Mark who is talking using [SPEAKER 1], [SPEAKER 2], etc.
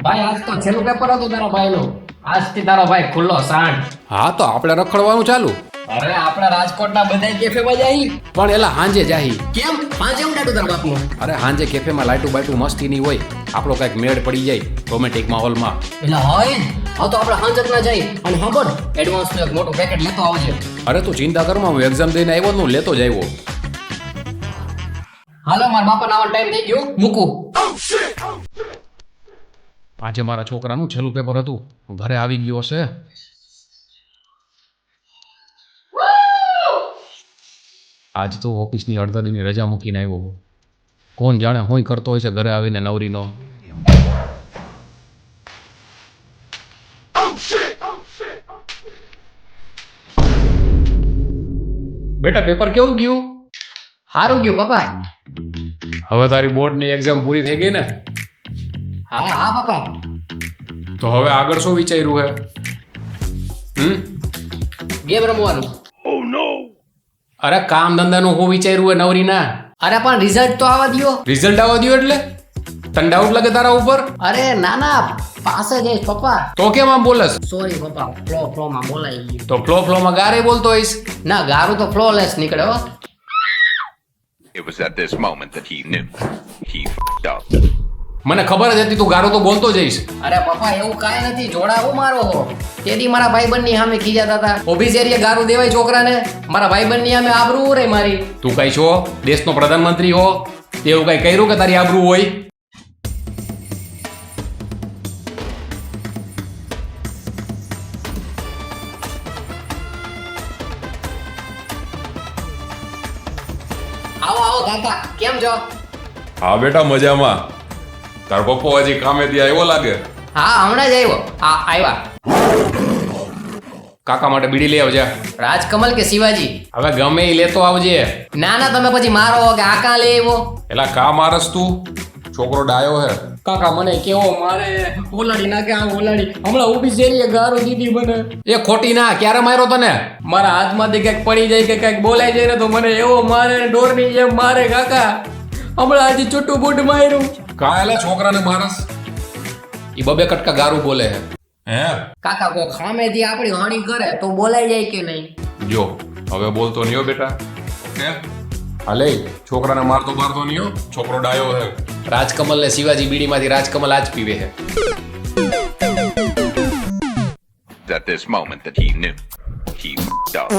[SPEAKER 1] ભાઈ આજ તો છેલ્લું પેપર હતું તારા ભાઈનું. આજથી તારો ભાઈ ખુલ્લો સાંજ.
[SPEAKER 2] હા તો આપણે રખડવાનું ચાલુ.
[SPEAKER 1] અરે આપણે રાજકોટના બધા કેફેમાં જઈ.
[SPEAKER 2] પણ એલા હાંજે જાહી.
[SPEAKER 1] કેમ પાંચે ઉડાડું તારા બાપનું?
[SPEAKER 2] અરે હાંજે કેફેમાં લાઈટું બાઈટું મસ્તી ની હોય, આપણો કઈક મેળ પડી જાય રોમેન્ટિક માહોલમાં.
[SPEAKER 1] એટલે હોય હા તો આપણે હાંજક ના જઈ અને ખબર એડવાન્સ નું એક મોટું પેકેટ લેતો આવજે.
[SPEAKER 2] અરે તું ચિંતા કરમાં, હું એક્ઝામ દઈને આવ્યો હું લેતો જ આવ્યો.
[SPEAKER 1] હાલો મારા બાપા નાવાનો ટાઈમ થઈ ગયો, મૂકું.
[SPEAKER 2] આજે મારા છોકરાનું છેલ્લું પેપર હતું, ઘરે આવી ગયો છે. આજ તો ઓફિસની અડધાની રજા મૂકીને આવ્યો. કોણ જાણે હું કરતો હોય છે ઘરે આવીને નવરીનો. બેટા પેપર કેવું ગયું?
[SPEAKER 1] સારું ગયું પપ્પા.
[SPEAKER 2] હવે તારી બોર્ડની એક્ઝામ પૂરી થઈ ગઈ ને?
[SPEAKER 1] હા હા પપ્પા.
[SPEAKER 2] તો હવે આગળ શું વિચાર્યું હે?
[SPEAKER 1] ગેમ રમવાનું.
[SPEAKER 2] અરે કામ ધંધાનું શું વિચાર્યું હે નવરીના?
[SPEAKER 1] અરે પણ રિઝલ્ટ તો આવવા દ્યો.
[SPEAKER 2] રિઝલ્ટ આવવા દ્યો એટલે તને ડાઉટ લાગે તારા ઉપર?
[SPEAKER 1] અરે ના ના પાસે જઈશ પપ્પા.
[SPEAKER 2] તો કેમ આમ બોલસ?
[SPEAKER 1] સોરી પપ્પા, ફ્લો માં બોલાઈ ગયું.
[SPEAKER 2] તો ફ્લોમાં ગારે બોલતો હોઈશ.
[SPEAKER 1] ના ગારું તો ફ્લોલેસ નીકળે હો.
[SPEAKER 3] It was at this moment that he knew he f***ed up.
[SPEAKER 2] મને ખબર જ હતી તું ગારો તો બોલતો જઈશ.
[SPEAKER 1] અરે પપ્પા એવું કાંઈ નથી, જોડા હું મારો હો. તેદી મારા ભાઈબંધની સામે ખીજાતા હતા. ઓફિસેરીએ ગારું દેવાય છોકરાને. મારા ભાઈબંધની સામે આબરૂ રે મારી.
[SPEAKER 2] તું કઈ છો? દેશનો પ્રધાનમંત્રી હો, તે એવું કઈ કર્યું કે તારી આબરૂ હોય?
[SPEAKER 1] આવો આવો કાકા, કેમ છો?
[SPEAKER 2] હા બેટા મજામાં. તારો પપ્પો હજી કામેથી આવ્યો લાગે.
[SPEAKER 1] હા હમણાં જ આવ્યો. હા આવ્યા.
[SPEAKER 2] કાકા માટે બીડી લઈ આવજે.
[SPEAKER 1] રાજકમલ કે શિવાજી?
[SPEAKER 2] હવે ગમે એ લેતો આવજે.
[SPEAKER 1] ના ના તમે પછી મારો કે આ કાં લઈ આવ્યો?
[SPEAKER 2] એલા કા મારસ તું? છોકરો ડાયો હે.
[SPEAKER 1] કાકા મને કેવો મારે, ઓલાડી નાખે આ ઓલાડી. હમણાં ઓફિસેરીએ ગારું દીધી મને.
[SPEAKER 2] એ ખોટી ના, ક્યારે માર્યો તને?
[SPEAKER 1] મારા હાથમાંથી કંઈક પડી જાય કે કંઈક બોલાઈ જાય ને તો મને એવો મારે, ડોરની જેમ મારે કાકા. હમણાં હજી છૂટું બૂટ માર્યું.
[SPEAKER 2] કાયલા છોકરાને મારસ? ઈ બબે કટકા ગારું બોલે હે. હે
[SPEAKER 1] કાકા કો ખામેથી આપણી હાણી કરે તો બોલાઈ જાય કે નહીં?
[SPEAKER 2] જો હવે બોલતો નહીં હો બેટા. ઓકે હાલે, છોકરાને મારતો મારતો નહીં હો, છોકરો ડાયો હે. રાજકમલ ને શિવાજી બીડીમાંથી રાજકમલ આજ પીવે હે.
[SPEAKER 3] At this moment that he knew he f***ed up.